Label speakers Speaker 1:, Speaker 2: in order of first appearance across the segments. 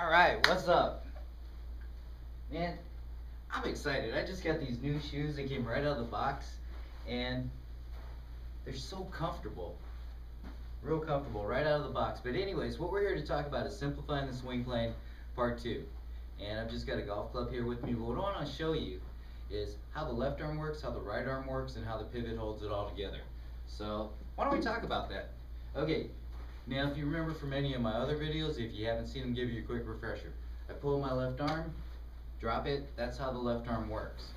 Speaker 1: Alright, what's up? Man, I'm excited. I just got these new shoes that came right out of the box, and they're so comfortable. Real comfortable, right out of the box. But anyways, what we're here to talk about is simplifying the swing plane, part 2. And I've just got a golf club here with me, but what I want to show you is how the left arm works, how the right arm works, and how the pivot holds it all together. So, why don't we talk about that? Okay, now if you remember from any of my other videos, if you haven't seen them, give you a quick refresher. I pull my left arm, drop it, that's how the left arm works.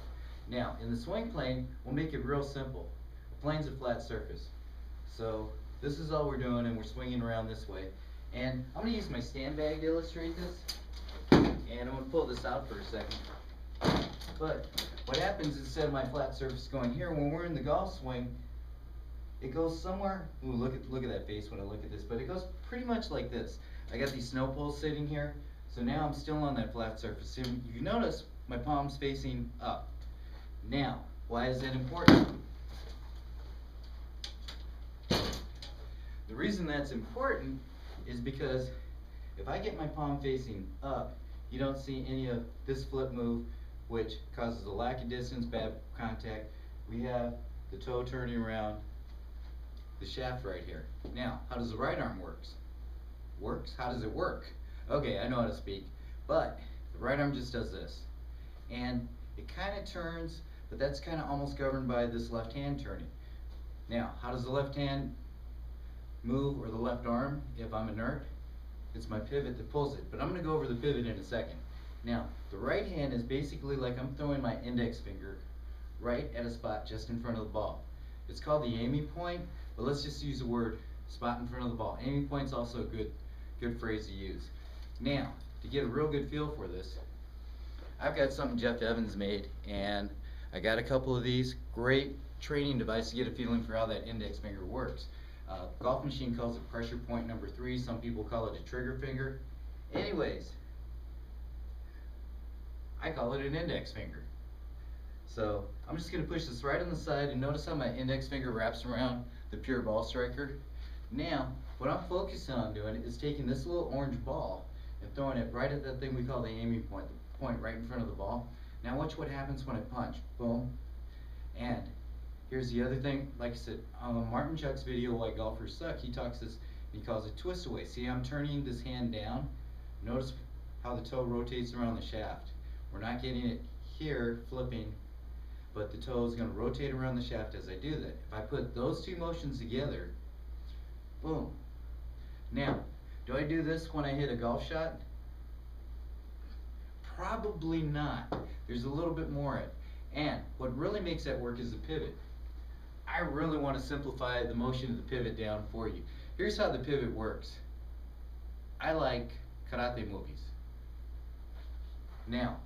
Speaker 1: Now, in the swing plane, we'll make it real simple. The plane's a flat surface. So, this is all we're doing, and we're swinging around this way. And I'm going to use my stand bag to illustrate this. And I'm going to pull this out for a second. But what happens is, instead of my flat surface going here, when we're in the golf swing, it goes somewhere. Ooh, look at that face when I look at this. But it goes pretty much like this. I got these snow poles sitting here. So now I'm still on that flat surface. So you notice my palm's facing up. Now, why is that important? The reason that's important is because if I get my palm facing up, you don't see any of this flip move, which causes a lack of distance, bad contact. We have the toe turning around the shaft right here. Now, how does the right arm works? How does it work? Okay, I know how to speak, but the right arm just does this. And it kind of turns, but that's kind of almost governed by this left hand turning. Now, how does the left hand move, or the left arm, if I'm inert? It's my pivot that pulls it, but I'm going to go over the pivot in a second. Now, the right hand is basically like I'm throwing my index finger right at a spot just in front of the ball. It's called the aiming point, but let's just use the word spot in front of the ball. Aiming point's also a good phrase to use. Now, to get a real good feel for this, I've got something Jeff Evans made, and I got a couple of these. Great training device to get a feeling for how that index finger works. Golf Machine calls it pressure point number 3. Some people call it a trigger finger. Anyways, I call it an index finger. So I'm just going to push this right on the side, and notice how my index finger wraps around the pure ball striker. Now, what I'm focusing on doing is taking this little orange ball and throwing it right at that thing we call the aiming point, the point right in front of the ball. Now watch what happens when I punch. Boom. And here's the other thing. Like I said, on Martin Chuck's video, Why Golfers Suck, he calls it twist away. See, I'm turning this hand down. Notice how the toe rotates around the shaft. We're not getting it here flipping, but the toe is going to rotate around the shaft as I do that. If I put those two motions together, boom. Now, do I do this when I hit a golf shot? Probably not. There's a little bit more in it. And what really makes that work is the pivot. I really want to simplify the motion of the pivot down for you. Here's how the pivot works. I like karate movies. Now,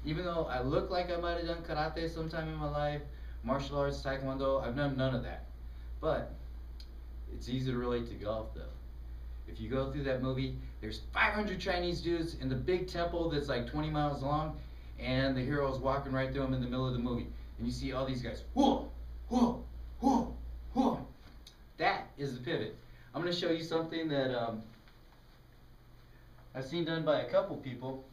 Speaker 1: even though I look like I might have done karate sometime in my life, martial arts, taekwondo, I've done none of that. But it's easy to relate to golf though. If you go through that movie, there's 500 Chinese dudes in the big temple that's like 20 miles long, and the hero's walking right through them in the middle of the movie. And you see all these guys, whoa, whoa, whoa, whoa. That is the pivot. I'm going to show you something that I've seen done by a couple people.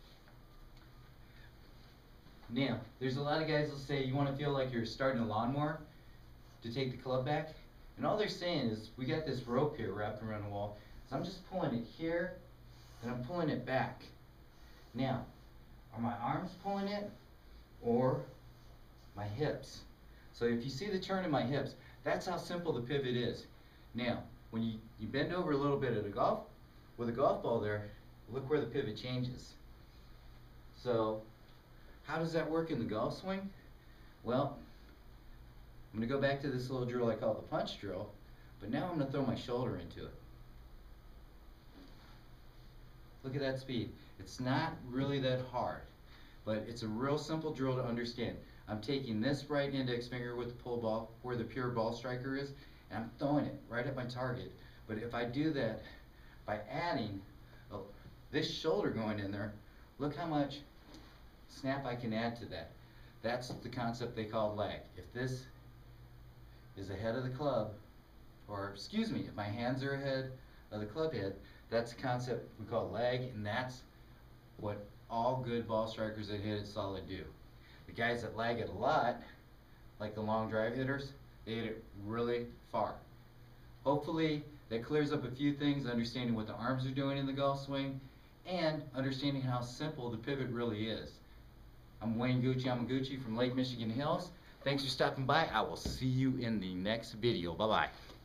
Speaker 1: Now, there's a lot of guys that say you want to feel like you're starting a lawnmower to take the club back. And all they're saying is, we got this rope here wrapped around the wall. So I'm just pulling it here, and I'm pulling it back. Now, are my arms pulling it, or my hips? So if you see the turn in my hips, that's how simple the pivot is. Now, when you bend over a little bit with a golf ball there, look where the pivot changes. So, how does that work in the golf swing? Well, I'm going to go back to this little drill I call the punch drill, but now I'm going to throw my shoulder into it. Look at that speed. It's not really that hard, but it's a real simple drill to understand. I'm taking this right index finger with the pull ball, where the pure ball striker is, and I'm throwing it right at my target. But if I do that by adding this shoulder going in there, look how much snap I can add to that. That's the concept they call lag. If this is ahead of the club, or excuse me, if my hands are ahead of the club head, that's a concept we call lag, and that's what all good ball strikers that hit it solid do. The guys that lag it a lot, like the long drive hitters, they hit it really far. Hopefully that clears up a few things, understanding what the arms are doing in the golf swing, and understanding how simple the pivot really is. I'm Wayne Gooch, Yamaguchi from Lake Michigan Hills. Thanks for stopping by. I will see you in the next video. Bye-bye.